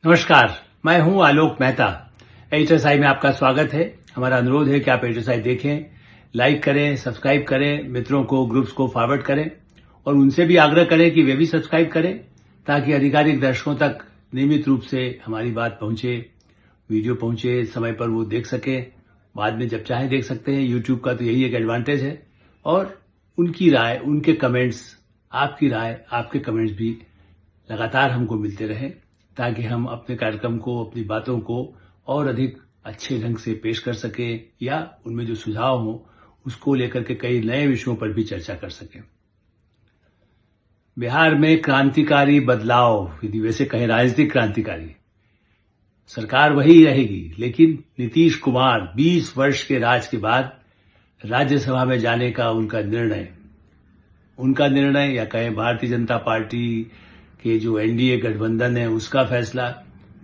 नमस्कार, मैं हूं आलोक मेहता। एचएसआई में आपका स्वागत है। हमारा अनुरोध है कि आप एचएसआई देखें, लाइक करें, सब्सक्राइब करें, मित्रों को, ग्रुप्स को फॉरवर्ड करें और उनसे भी आग्रह करें कि वे भी सब्सक्राइब करें ताकि आधिकारिक दर्शकों तक नियमित रूप से हमारी बात पहुंचे, वीडियो पहुंचे, समय पर वो देख सकें। बाद में जब चाहे देख सकते हैं। यूट्यूब का तो यही एक एडवांटेज है। और उनकी राय, उनके कमेंट्स, आपकी राय, आपके कमेंट्स भी लगातार हमको मिलते रहें ताकि हम अपने कार्यक्रम को, अपनी बातों को और अधिक अच्छे ढंग से पेश कर सकें या उनमें जो सुझाव हो उसको लेकर के कई नए विषयों पर भी चर्चा कर सकें। बिहार में क्रांतिकारी बदलाव, यदि वैसे कहें राजनीतिक क्रांतिकारी, सरकार वही रहेगी, लेकिन नीतीश कुमार 20 वर्ष के राज के बाद राज्यसभा में जाने का उनका निर्णय या कहें भारतीय जनता पार्टी के जो एनडीए गठबंधन है उसका फैसला,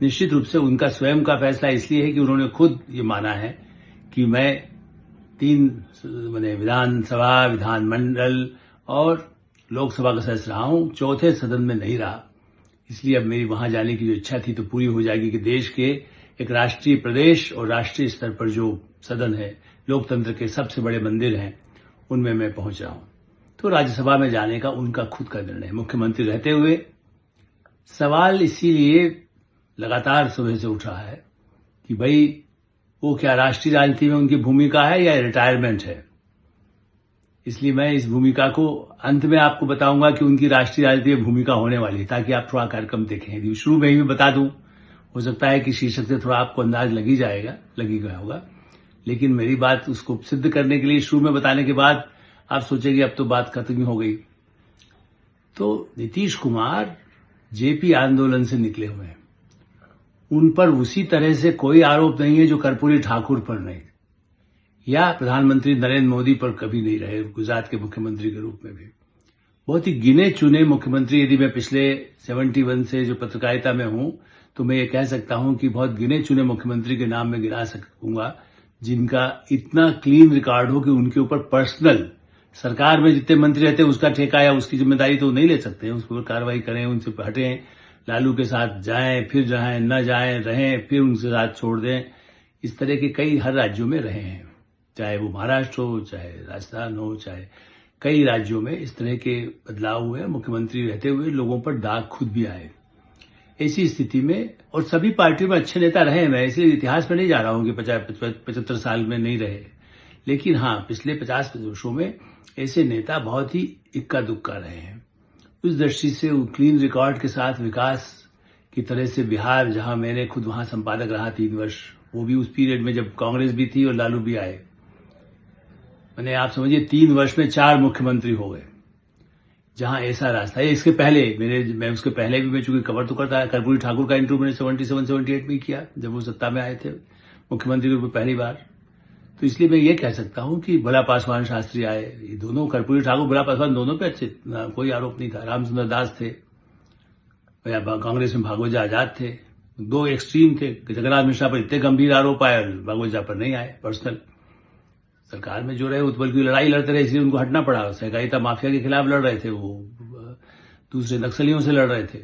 निश्चित रूप से उनका स्वयं का फैसला इसलिए है कि उन्होंने खुद ये माना है कि मैं 3 विधानसभा, विधानमंडल और लोकसभा का सदस्य रहा हूं, चौथे सदन में नहीं रहा। इसलिए अब मेरी वहां जाने की जो इच्छा थी तो पूरी हो जाएगी कि देश के एक राष्ट्रीय, प्रदेश और राष्ट्रीय स्तर पर जो सदन है, लोकतंत्र के सबसे बड़े मंदिर हैं, उनमें मैं पहुंच रहा हूं। तो राज्यसभा में जाने का उनका खुद का निर्णय है। मुख्यमंत्री रहते हुए सवाल इसीलिए लगातार सुबह से उठ रहा है कि भाई वो क्या राष्ट्रीय राजनीति में उनकी भूमिका है या रिटायरमेंट है। इसलिए मैं इस भूमिका को अंत में आपको बताऊंगा कि उनकी राष्ट्रीय राजनीति में भूमिका होने वाली है, ताकि आप थोड़ा कार्यक्रम देखें। यदि शुरू में ही बता दूं, हो सकता है कि शीर्षक से थोड़ा आपको अंदाज लगी गया होगा, लेकिन मेरी बात उसको सिद्ध करने के लिए शुरू में बताने के बाद आप सोचेंगे अब तो बात खत्म ही हो गई। तो नीतीश कुमार जेपी आंदोलन से निकले हुए हैं। उन पर उसी तरह से कोई आरोप नहीं है जो कर्पूरी ठाकुर पर नहीं, या प्रधानमंत्री नरेंद्र मोदी पर कभी नहीं रहे, गुजरात के मुख्यमंत्री के रूप में भी। बहुत ही गिने चुने मुख्यमंत्री, यदि मैं पिछले 71 से जो पत्रकारिता में हूं तो मैं ये कह सकता हूं कि बहुत गिने चुने मुख्यमंत्री के नाम में गिना सकूंगा जिनका इतना क्लीन रिकॉर्ड हो कि उनके ऊपर पर्सनल, सरकार में जितने मंत्री रहते हैं उसका ठेका या उसकी जिम्मेदारी तो नहीं ले सकते हैं, उसके ऊपर कार्रवाई करें, उनसे हटें, लालू के साथ जाएं, फिर जाएं, न जाएं, रहें, फिर उनके साथ छोड़ दें। इस तरह के कई हर राज्यों में रहे हैं, चाहे वो महाराष्ट्र हो, चाहे राजस्थान हो, चाहे कई राज्यों में इस तरह के बदलाव हुए। मुख्यमंत्री रहते हुए लोगों पर दाग खुद भी आए। ऐसी स्थिति में, और सभी पार्टियों में अच्छे नेता रहे, मैं इसलिए इतिहास में नहीं जा रहा हूं कि 75 साल में नहीं रहे, लेकिन हाँ, पिछले 50 वर्षों में ऐसे नेता बहुत ही इक्का दुक्का रहे हैं। उस दृष्टि से क्लीन रिकॉर्ड के साथ विकास की तरह से बिहार, जहां मैंने खुद वहां संपादक रहा 3 वर्ष, वो भी उस पीरियड में जब कांग्रेस भी थी और लालू भी आए, मैंने, आप समझिए 3 वर्ष में 4 मुख्यमंत्री हो गए जहां ऐसा रास्ता है। इसके पहले उसके पहले भी मैं चूंकि कवर तो करता, कर्पूरी ठाकुर का इंटरव्यू मैंने 77-78 में किया जब वो सत्ता में आए थे मुख्यमंत्री के रूप में पहली बार। तो इसलिए मैं ये कह सकता हूं कि भला पासवान शास्त्री आए, ये दोनों, कर्पूरी ठाकुर, भला पासवान, दोनों पे अच्छे, कोई आरोप नहीं था। रामचंद्र दास थे, कांग्रेस में भागवत आजाद थे, 2 एक्सट्रीम थे। जगन्नाथ मिश्रा पर इतने गंभीर आरोप आए, भागवत पर नहीं आए। पर्सनल सरकार में जो रहे उत्पल की लड़ाई लड़ते रहे, इसलिए उनको हटना पड़ा। सहकारिता माफिया के खिलाफ लड़ रहे थे, वो दूसरे नक्सलियों से लड़ रहे थे।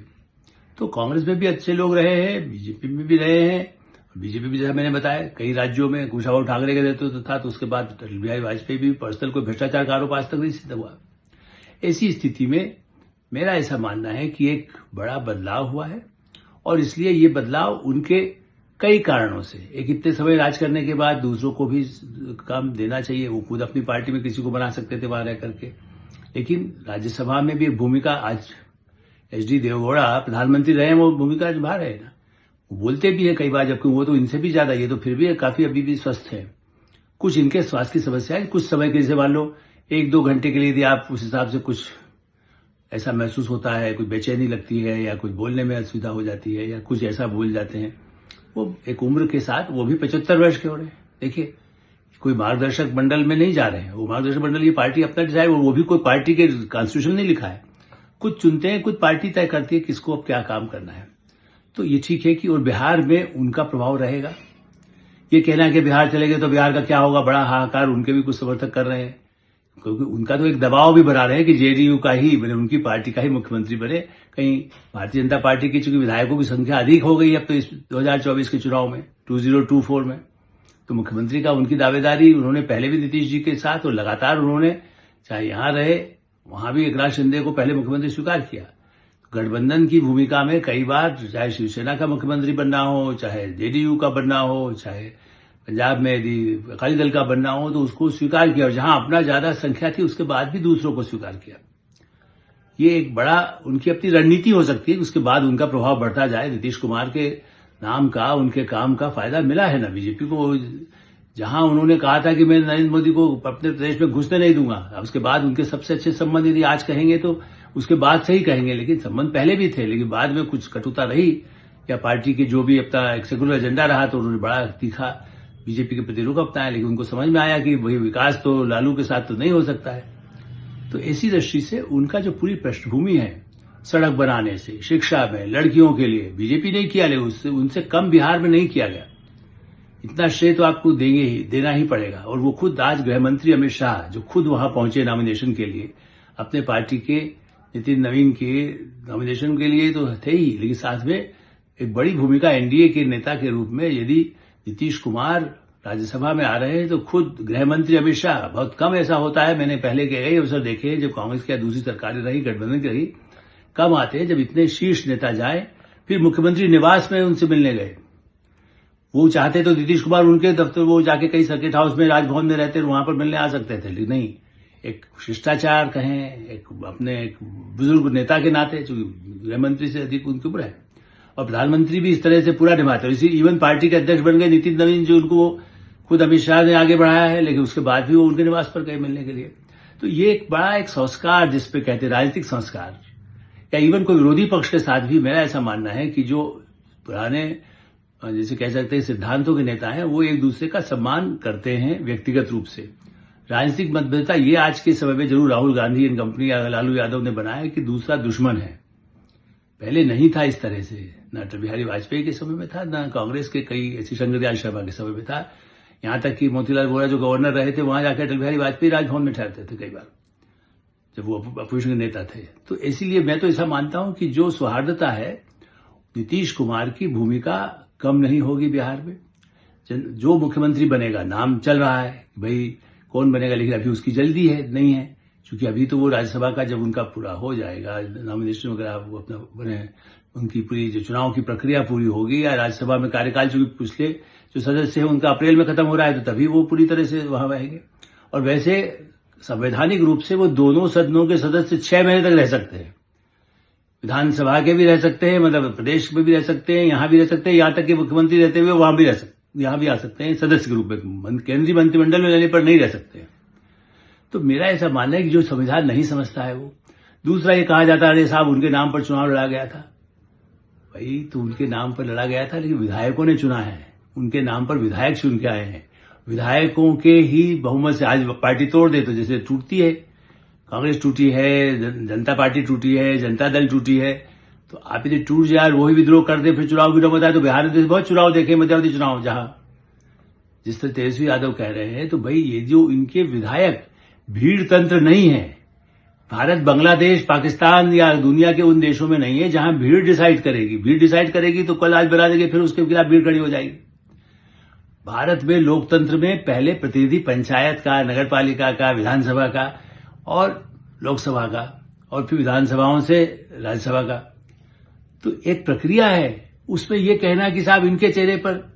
तो कांग्रेस में भी अच्छे लोग रहे हैं, बीजेपी में भी रहे हैं। बीजेपी भी, जैसा मैंने बताया, कई राज्यों में कुशाभाऊ ठाकरे के नेतृत्व था, तो उसके बाद अटल बिहारी वाजपेयी भी पर्सनल कोई भ्रष्टाचार का आरोप आज तक नहीं सिद्ध हुआ। ऐसी स्थिति में मेरा ऐसा मानना है कि एक बड़ा बदलाव हुआ है, और इसलिए ये बदलाव उनके कई कारणों से, एक इतने समय राज करने के बाद दूसरों को भी काम देना चाहिए। वो खुद अपनी पार्टी में किसी को बना सकते थे वहां रह करके, लेकिन राज्यसभा में भी एक भूमिका, आज एचडी देवगौड़ा प्रधानमंत्री रहे हैं, वो भूमिका निभा रहे हैं ना। वो बोलते भी है कई बार, जबकि वो तो इनसे भी ज्यादा, ये तो फिर भी काफी अभी भी स्वस्थ है। कुछ इनके स्वास्थ्य की समस्या है, कुछ समय के, जैसे मान लो 1-2 घंटे के लिए यदि आप उस हिसाब से कुछ ऐसा महसूस होता है, कुछ बेचैनी लगती है या कुछ बोलने में असुविधा हो जाती है या कुछ ऐसा बोल जाते हैं, वो एक उम्र के साथ, वो भी 75 वर्ष के हो रहे हैं। देखिए, कोई मार्गदर्शक मंडल में नहीं जा रहे हैं, वो मार्गदर्शक मंडल ये पार्टी अपना डिसाइड, वो भी कोई पार्टी के कॉन्स्टिट्यूशन नहीं लिखा है, कुछ चुनते हैं, कुछ पार्टी तय करती है किसको अब क्या काम करना है। तो ये ठीक है कि, और बिहार में उनका प्रभाव रहेगा। ये कहना है कि बिहार चले गए तो बिहार का क्या होगा, बड़ा हाहाकार, उनके भी कुछ समर्थक कर रहे हैं। क्योंकि उनका तो एक दबाव भी बना रहे हैं कि जेडीयू का ही बने, उनकी पार्टी का ही मुख्यमंत्री बने। कहीं भारतीय जनता पार्टी की चूंकि विधायकों की संख्या अधिक हो गई अब तो इस 2024 के चुनाव में 2024 में, तो मुख्यमंत्री का उनकी दावेदारी उन्होंने पहले भी नीतीश जी के साथ और लगातार उन्होंने चाहे यहां रहे वहां भी एकनाथ शिंदे को पहले मुख्यमंत्री स्वीकार किया। गठबंधन की भूमिका में कई बार चाहे शिवसेना का मुख्यमंत्री बनना हो, चाहे जेडीयू का बनना हो, चाहे पंजाब में यदि अकाली दल का बनना हो तो उसको स्वीकार किया, और जहां अपना ज्यादा संख्या थी उसके बाद भी दूसरों को स्वीकार किया। ये एक बड़ा उनकी अपनी रणनीति हो सकती है, उसके बाद उनका प्रभाव बढ़ता जाए। नीतीश कुमार के नाम का, उनके काम का फायदा मिला है ना बीजेपी को। जहां उन्होंने कहा था कि मैं नरेंद्र मोदी को अपने प्रदेश में घुसने नहीं दूंगा, अब उसके बाद उनके सबसे अच्छे संबंध यदि आज कहेंगे तो उसके बाद से ही कहेंगे, लेकिन संबंध पहले भी थे, लेकिन बाद में कुछ कटुता रही या पार्टी के जो भी अपना एक सेकुलर एजेंडा रहा तो उन्होंने बड़ा तीखा बीजेपी के प्रति रुख अपनाया। लेकिन उनको समझ में आया कि वही विकास तो लालू के साथ तो नहीं हो सकता है। तो ऐसी दृष्टि से उनका जो पूरी पृष्ठभूमि है, सड़क बनाने से शिक्षा में, लड़कियों के लिए बीजेपी नहीं किया, लेकिन उससे उनसे कम बिहार में नहीं किया गया। इतना श्रेय तो आपको देंगे ही, देना ही पड़ेगा। और वो खुद आज गृह मंत्री अमित शाह जो खुद वहां पहुंचे नॉमिनेशन के लिए, अपने पार्टी के नितिन नवीन के नॉमिनेशन के लिए तो थे ही, लेकिन साथ में एक बड़ी भूमिका एनडीए के नेता के रूप में यदि नीतीश कुमार राज्यसभा में आ रहे हैं तो खुद गृह मंत्री अमित शाह, बहुत कम ऐसा होता है, मैंने पहले के कई अवसर देखे हैं जब कांग्रेस की दूसरी सरकारें रही, गठबंधन की रही, कम आते हैं जब इतने शीर्ष नेता जाए। फिर मुख्यमंत्री निवास में उनसे मिलने गए। वो चाहते तो नीतीश कुमार उनके दफ्तर वो जाके कई सर्किट हाउस में, राजभवन में रहते वहां पर मिलने आ सकते थे, लेकिन नहीं, एक शिष्टाचार कहें, एक अपने एक बुजुर्ग नेता के नाते, चूंकि गृह मंत्री से अधिक उनके ऊपर है, और प्रधानमंत्री भी इस तरह से पूरा निभाते हैं। इसी इवन पार्टी के अध्यक्ष बन गए नितिन नवीन, जो उनको खुद अमित शाह ने आगे बढ़ाया है, लेकिन उसके बाद भी वो उनके निवास पर गए मिलने के लिए। तो ये एक बड़ा एक संस्कार जिसपे कहते हैं राजनीतिक संस्कार, या इवन कोई विरोधी पक्ष के साथ भी मेरा ऐसा मानना है कि जो पुराने जैसे कह सकते हैं सिद्धांतों के नेता हैं वो एक दूसरे का सम्मान करते हैं व्यक्तिगत रूप से। राजनीतिक मतभेदता ये आज के समय में जरूर राहुल गांधी एंड कंपनी या लालू यादव ने बनाया कि दूसरा दुश्मन है, पहले नहीं था इस तरह से, न अटल बिहारी वाजपेयी के समय में था, न कांग्रेस के कई ऐसी शंकर दयाल शर्मा के समय में था, यहां तक कि मोतीलाल वोरा जो गवर्नर रहे थे वहां जाकर अटल बिहारी वाजपेयी राजभवन में ठहरते थे कई बार जब वो अपोजिशन के नेता थे। तो इसीलिए मैं तो ऐसा मानता हूं कि जो सौहार्दता है, नीतीश कुमार की भूमिका कम नहीं होगी बिहार में। जो मुख्यमंत्री बनेगा, नाम चल रहा है भाई कौन बनेगा, लेकिन अभी उसकी जल्दी है नहीं है, क्योंकि अभी तो वो राज्यसभा का जब उनका पूरा हो जाएगा नॉमिनेशन वगैरह, वो अपना बने, उनकी पूरी जो चुनाव की प्रक्रिया पूरी होगी, या राज्यसभा में कार्यकाल चूंकि पिछले जो सदस्य है उनका अप्रैल में खत्म हो रहा है, तो तभी वो पूरी तरह से वहां रहेंगे। और वैसे संवैधानिक रूप से वो दोनों सदनों के सदस्य 6 महीने तक रह सकते हैं, विधानसभा के भी रह सकते हैं, मतलब प्रदेश में भी रह सकते हैं, यहां भी रह सकते हैं, यहां तक कि मुख्यमंत्री रहते हुए वहां भी रह सकते, यहां भी आ सकते हैं सदस्य के रूप में, केंद्रीय मंत्रिमंडल में रहने पर नहीं रह सकते। तो मेरा ऐसा मानना है कि जो संविधान नहीं समझता है वो। दूसरा ये कहा जाता है अरे साहब उनके नाम पर चुनाव लड़ा गया था, भाई तो उनके नाम पर लड़ा गया था, लेकिन विधायकों ने चुना है, उनके नाम पर विधायक चुन के आए हैं, विधायकों के ही बहुमत से। आज पार्टी तोड़ दे तो जैसे टूटती है, कांग्रेस टूटी है, जनता पार्टी टूटी है, जनता दल टूटी है, तो आप यदि टूट जाए वही विद्रोह कर दे फिर चुनाव की नौबत आए, तो बिहार में बहुत चुनाव देखे, मध्यावधि चुनाव, जहां जिस तरह तेजस्वी यादव कह रहे हैं, तो भाई ये जो इनके विधायक भीड़ तंत्र नहीं है, भारत बांग्लादेश पाकिस्तान या दुनिया के उन देशों में नहीं है जहां भीड़ डिसाइड करेगी। भीड़ डिसाइड करेगी तो कल आज बना देंगे, फिर उसके खिलाफ भीड़ खड़ी हो जाएगी। भारत में लोकतंत्र में पहले प्रतिनिधि पंचायत का, नगर पालिका का, विधानसभा का और लोकसभा का, और फिर विधानसभाओं से राज्यसभा का, तो एक प्रक्रिया है। उसमें यह कहना कि साहब इनके चेहरे पर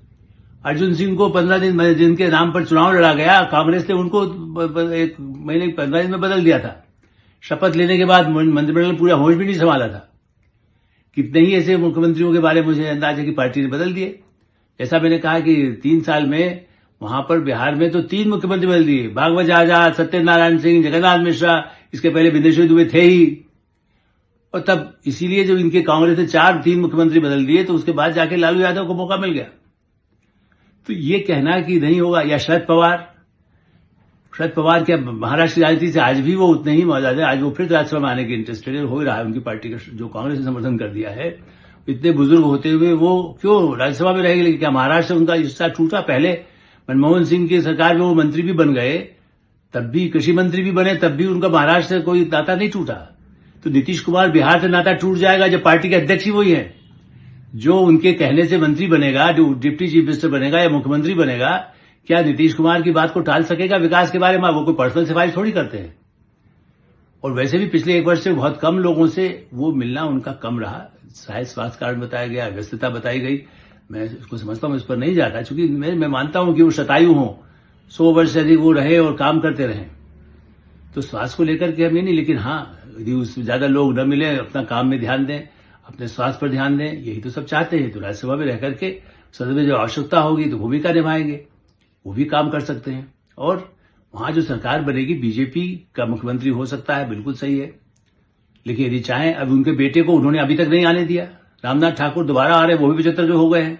अर्जुन सिंह को 15 दिन जिनके नाम पर चुनाव लड़ा गया, कांग्रेस ने उनको 1 महीने 15 दिन में बदल दिया था, शपथ लेने के बाद मंत्रिमंडल पूरा होश भी नहीं संभाला था। कितने ही ऐसे मुख्यमंत्रियों के बारे में मुझे अंदाज है कि पार्टी ने बदल दिए। जैसा मैंने कहा कि 3 साल में वहां पर बिहार में तो 3 मुख्यमंत्री बदल दिए, भागवत आजाद, सत्यनारायण सिंह, जगन्नाथ मिश्रा, इसके पहले विदेशी दुबे थे ही, और तब इसीलिए जब इनके कांग्रेस ने 3 मुख्यमंत्री बदल दिए तो उसके बाद जाके लालू यादव को मौका मिल गया। तो ये कहना कि नहीं होगा, या शरद पवार क्या महाराष्ट्र की राजनीति से आज भी वो उतने ही मौजूद है, आज वो फिर राज्यसभा में आने के इंटरेस्टेड हो रहा है, उनकी पार्टी का जो कांग्रेस ने समर्थन कर दिया है, इतने बुजुर्ग होते हुए वो क्यों राज्यसभा में रहेंगे। लेकिन क्या महाराष्ट्र उनका हिस्सा टूटा? पहले मनमोहन सिंह की सरकार में वो मंत्री भी बन गए, तब भी कृषि मंत्री भी बने, तब भी उनका महाराष्ट्र से कोई नाता नहीं टूटा। तो नीतीश कुमार बिहार से नाता टूट जाएगा जब पार्टी के अध्यक्ष ही वही है। जो उनके कहने से मंत्री बनेगा, जो डिप्टी चीफ मिनिस्टर बनेगा या मुख्यमंत्री बनेगा, क्या नीतीश कुमार की बात को टाल सकेगा विकास के बारे में? वो कोई पर्सनल सिफारिश थोड़ी करते हैं। और वैसे भी पिछले 1 वर्ष से बहुत कम लोगों से वो मिलना उनका कम रहा। शायद स्वास्थ्य कारण बताया गया, व्यस्तता बताई गई, मैं उसको समझता हूं, इस पर नहीं जाता, क्योंकि मैं मानता हूं कि वो शतायु हों, 100 वर्ष से अधिक वो रहे और काम करते रहे, तो स्वास्थ्य को लेकर के हमें नहीं। लेकिन हाँ, यदि उससे ज्यादा लोग न मिले, अपना काम में ध्यान दें, अपने स्वास्थ्य पर ध्यान दें, यही तो सब चाहते हैं। तो राज्यसभा में रह करके सदन में जो आवश्यकता होगी तो भूमिका निभाएंगे, वो भी काम कर सकते हैं। और वहां जो सरकार बनेगी, बीजेपी का मुख्यमंत्री हो सकता है, बिल्कुल सही है। लेकिन यदि चाहें, अब उनके बेटे को उन्होंने अभी तक नहीं आने दिया, रामनाथ ठाकुर दोबारा आ रहे, वो भी 75 के हो गए हैं।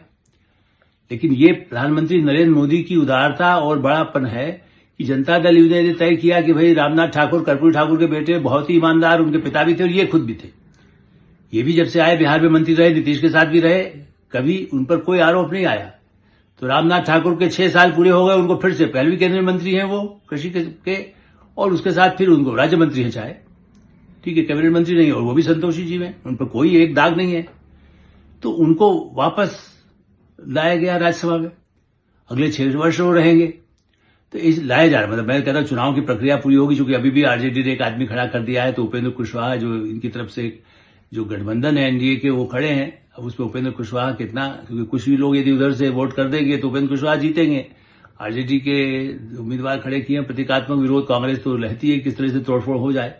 लेकिन ये प्रधानमंत्री नरेंद्र मोदी की उदारता और बड़ापन है कि जनता दल यूनाइटेड ने तय किया कि भाई रामनाथ ठाकुर, कर्पूरी ठाकुर के बेटे बहुत ही ईमानदार, उनके पिता भी थे और ये खुद भी थे। ये भी जब से आए बिहार में मंत्री रहे, नीतीश के साथ भी रहे, कभी उन पर कोई आरोप नहीं आया। तो रामनाथ ठाकुर के 6 साल पूरे हो गए, उनको फिर से 11वीं केंद्रीय मंत्री हैं वो कृषि के, और उसके साथ फिर उनको राज्य मंत्री है, चाहे ठीक है, कैबिनेट मंत्री नहीं, और वो भी संतोषी जी में, उन पर कोई एक दाग नहीं है। तो उनको वापस लाया गया राज्यसभा में, अगले 6 वर्ष वो रहेंगे। तो इस लाया जा रहा, मतलब मैं कहता हूं चुनाव की प्रक्रिया पूरी होगी, क्योंकि अभी भी आरजेडी ने एक आदमी खड़ा कर दिया है। तो उपेंद्र कुशवाहा, जो इनकी तरफ से जो गठबंधन है एनडीए के, वो खड़े हैं। अब उसमें उपेंद्र कुशवाहा कितना, क्योंकि कुछ भी लोग यदि उधर से वोट कर देंगे तो उपेंद्र कुशवाहा जीतेंगे। आरजेडी के उम्मीदवार खड़े किए हैं, प्रतीकात्मक विरोध कांग्रेस तो रहती है किस तरह से तोड़फोड़ हो जाए,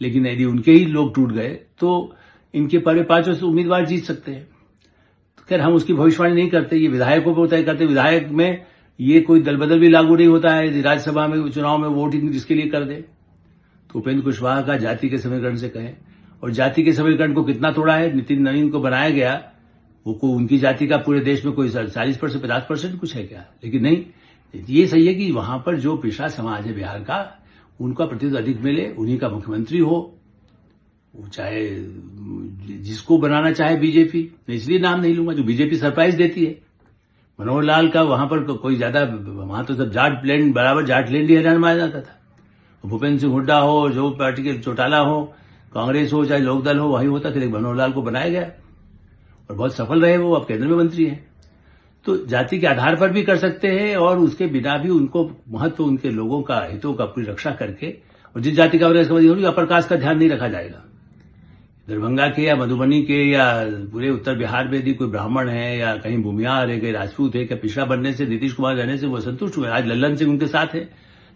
लेकिन यदि उनके ही लोग टूट गए तो इनके पहले 5 उम्मीदवार जीत सकते हैं। तो खैर, हम उसकी भविष्यवाणी नहीं करते, ये विधायकों को तय करते। विधायक में ये कोई दल बदल भी लागू नहीं होता है, राज्यसभा में चुनाव में वोटिंग जिसके लिए कर दे। तो उपेंद्र कुशवाहा का जाति के समीकरण से कहें, और जाति के समीकरण को कितना तोड़ा है, नितिन नवीन को बनाया गया, वो को उनकी जाति का पूरे देश में कोई 40% 50% कुछ है क्या? लेकिन नहीं, ये सही है कि वहां पर जो पिछड़ा समाज है बिहार का, उनका प्रतिनिधित्व अधिक मिले, उन्हीं का मुख्यमंत्री हो, वो चाहे जिसको बनाना चाहे बीजेपी। मैं इसलिए नाम नहीं लूंगा, जो बीजेपी सरप्राइज देती है। मनोहर लाल का वहां पर कोई ज्यादा, वहां तो सब जाट लैंड बराबर, जाट लैंड ही हैरान माना जाता था। भूपेंद्र सिंह हुड्डा हो, जो पार्टी के चौटाला हो, कांग्रेस हो चाहे लोकदल हो, वही होता था। लेकिन मनोहर लाल को बनाया गया और बहुत सफल रहे वो, अब केंद्र में मंत्री हैं। तो जाति के आधार पर भी कर सकते हैं, और उसके बिना भी उनको महत्व, उनके लोगों का हितों का पूरी रक्षा करके, और जिस जाति का होगी अपर कास्ट का ध्यान नहीं रखा जाएगा। दरभंगा के या मधुबनी के या पूरे उत्तर बिहार में यदि कोई ब्राह्मण है या कहीं भूमिहार है, कहीं राजपूत है, क्या पिछड़ा बनने से, नीतीश कुमार रहने से वो संतुष्ट हुए? आज लल्लन सिंह उनके साथ है,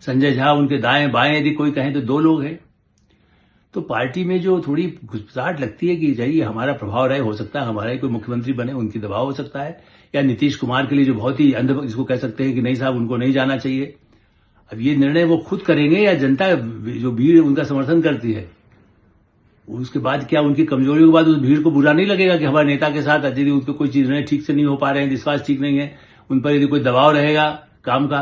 संजय झा उनके दाएं बाएं, यदि कोई कहें तो 2 लोग हैं। तो पार्टी में जो थोड़ी घुसपैठ लगती है कि जाइए हमारा प्रभाव रहे, हो सकता है हमारा ही कोई मुख्यमंत्री बने, उनकी दबाव हो सकता है, या नीतीश कुमार के लिए जो बहुत ही अंध, जिसको कह सकते हैं कि नहीं साहब उनको नहीं जाना चाहिए। अब ये निर्णय वो खुद करेंगे या जनता जो भीड़ उनका समर्थन करती है, उसके बाद क्या उनकी कमजोरियों के बाद उस भीड़ को बुरा नहीं लगेगा कि हमारे नेता के साथ यदि उनके कोई चीज ठीक से नहीं हो पा रहे हैं, विश्वास ठीक नहीं है, उन पर यदि कोई दबाव रहेगा काम का,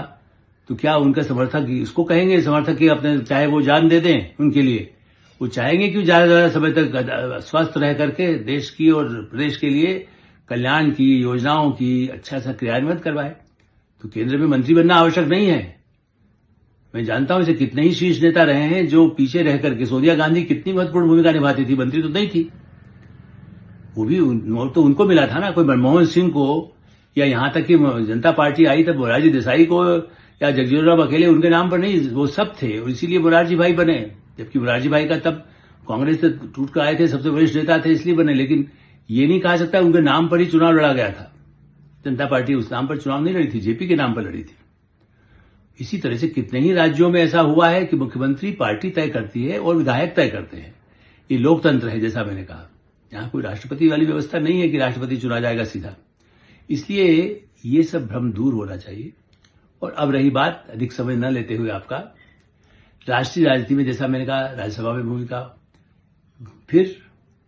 तो क्या उनके समर्थक इसको कहेंगे, समर्थक की अपने चाहे वो जान दे दें उनके लिए, वो चाहेंगे कि ज्यादा से ज्यादा समय तक स्वस्थ रह करके देश की और प्रदेश के लिए कल्याण की योजनाओं की अच्छा सा क्रियान्वयन करवाए। तो केंद्र में मंत्री बनना आवश्यक नहीं है। मैं जानता हूं इसे कितने ही शीर्ष नेता रहे हैं जो पीछे रह करके, सोनिया गांधी कितनी महत्वपूर्ण भूमिका निभाती थी, मंत्री तो नहीं थी, वो भी तो उनको मिला था ना। कोई मनमोहन सिंह को, या यहां तक कि जनता पार्टी आई तब मोरारजी देसाई को या जगजीवन राम अकेले उनके नाम पर नहीं, वो सब थे, और इसीलिए मोरारजी भाई बने। जबकि मोरारजी भाई का तब कांग्रेस से टूट कर आए थे, सबसे वरिष्ठ नेता थे, इसलिए बने। लेकिन ये नहीं कहा सकता उनके नाम पर ही चुनाव लड़ा गया था। जनता पार्टी उस नाम पर चुनाव नहीं लड़ी थी, जेपी के नाम पर लड़ी थी। इसी तरह से कितने ही राज्यों में ऐसा हुआ है कि मुख्यमंत्री पार्टी तय करती है और विधायक तय करते हैं। ये लोकतंत्र है, जैसा मैंने कहा, यहां कोई राष्ट्रपति वाली व्यवस्था नहीं है कि राष्ट्रपति चुना जाएगा सीधा। इसलिए ये सब भ्रम दूर होना चाहिए। और अब रही बात, अधिक समय न लेते हुए, आपका राष्ट्रीय राजनीति में, जैसा मैंने कहा, राज्यसभा में भूमिका, फिर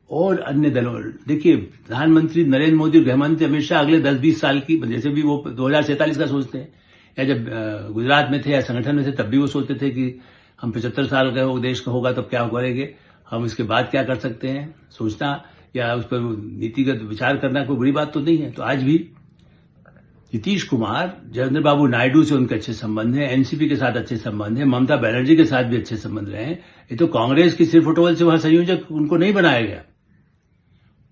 और अन्य दलों, देखिए प्रधानमंत्री नरेंद्र मोदी, गृहमंत्री अमित शाह अगले 10-20 साल की, जैसे भी वो 2047 का सोचते हैं, या जब गुजरात में थे या संगठन में थे तब भी वो सोचते थे कि हम 75 साल का देश का होगा तब क्या करेंगे, हम इसके बाद क्या कर सकते हैं, सोचना या उस पर नीतिगत विचार करना कोई बुरी बात तो नहीं है। तो आज भी नीतीश कुमार, चंद्र बाबू नायडू से उनके अच्छे संबंध हैं, एनसीपी के साथ अच्छे संबंध हैं, ममता बनर्जी के साथ भी अच्छे संबंध रहे हैं। ये तो कांग्रेस की सिर्फ फुटबॉल से वहां संयोजक उनको नहीं बनाया गया,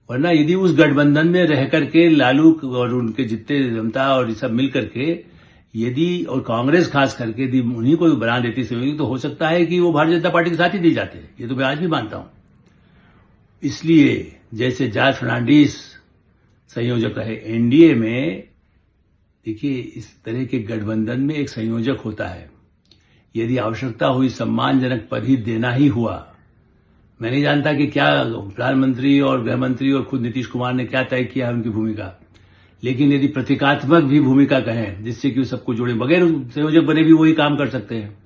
वरना यदि उस गठबंधन में रह करके लालू और उनके जितने जनता और सब मिल करके यदि और कांग्रेस खास करके यदि उन्हीं को बना देती संयोजक, तो हो सकता है कि वो भारतीय जनता पार्टी के साथ ही दी जाते। ये तो मैं आज भी मानता हूं। इसलिए जैसे जॉर्ज फर्नांडिस संयोजक रहे एनडीए में, देखिए इस तरह के गठबंधन में एक संयोजक होता है। यदि आवश्यकता हुई सम्मानजनक पद ही देना ही हुआ, मैं नहीं जानता कि क्या प्रधानमंत्री और गृह मंत्री और खुद नीतीश कुमार ने क्या तय किया है उनकी भूमिका, लेकिन यदि प्रतीकात्मक भी भूमिका कहें जिससे कि सबको जोड़े, बगैर संयोजक बने भी वही काम कर सकते हैं।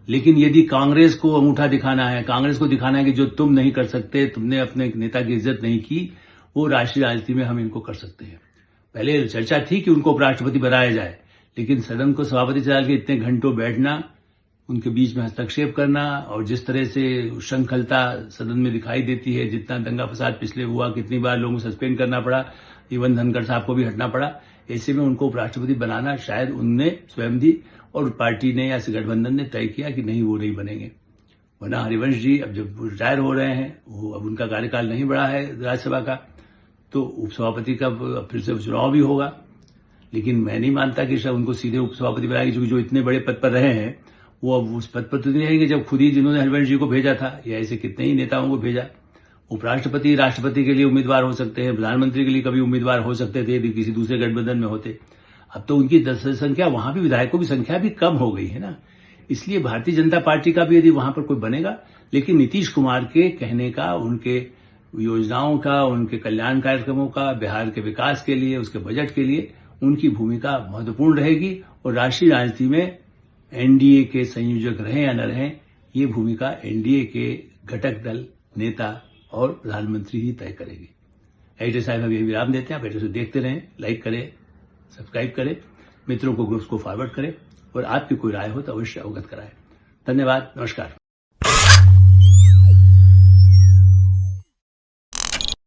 लेकिन यदि कांग्रेस को अंगूठा दिखाना है, कांग्रेस को दिखाना है कि जो तुम नहीं कर सकते, तुमने अपने नेता की इज्जत नहीं की, वो राष्ट्रीय राजनीति में हम इनको कर सकते हैं। पहले चर्चा थी कि उनको उपराष्ट्रपति बनाया जाए, लेकिन सदन को सभापति से डाल के इतने घंटों बैठना, उनके बीच में हस्तक्षेप करना और जिस तरह से श्रृंखलता सदन में दिखाई देती है, जितना दंगा फसाद पिछले हुआ, कितनी बार लोगों को सस्पेंड करना पड़ा, इवन धनखड़ साहब को भी हटना पड़ा, ऐसे में उनको उपराष्ट्रपति बनाना शायद उनने स्वयं भी और पार्टी ने या गठबंधन ने तय किया कि नहीं, वो नहीं बनेंगे। वरना हरिवंश जी अब जब रिटायर हो रहे हैं, वो अब उनका कार्यकाल नहीं बढ़ा है राज्यसभा का, तो उपसभापति का फिर से चुनाव भी होगा। लेकिन मैं नहीं मानता कि शायद उनको सीधे उपसभापति बनाएगी, क्योंकि जो इतने बड़े पद पर रहे हैं वो अब उस पद पर तो नहीं रहेंगे जब खुद ही जिन्होंने हरिवंश जी को भेजा था, या ऐसे कितने ही नेताओं को भेजा। उपराष्ट्रपति राष्ट्रपति के लिए उम्मीदवार हो सकते हैं, प्रधानमंत्री के लिए कभी उम्मीदवार हो सकते थे यदि किसी दूसरे गठबंधन में होते। अब तो उनकी संख्या, वहां भी विधायकों की संख्या भी कम हो गई है ना, इसलिए भारतीय जनता पार्टी का भी यदि वहां पर कोई बनेगा, लेकिन नीतीश कुमार के कहने का, उनके योजनाओं का, उनके कल्याण कार्यक्रमों का, बिहार के विकास के लिए, उसके बजट के लिए उनकी भूमिका महत्वपूर्ण रहेगी। और राष्ट्रीय राजनीति में एनडीए के संयोजक रहें या न रहें, ये भूमिका एनडीए के घटक दल, नेता और प्रधानमंत्री ही तय करेगी। एडिटर साहब हम यही विराम देते हैं। आप एडिटर से देखते रहें, लाइक करें, सब्सक्राइब करें, मित्रों को, ग्रुप्स को फॉरवर्ड करें और आपकी कोई राय हो तो अवश्य अवगत कराएं। धन्यवाद, नमस्कार।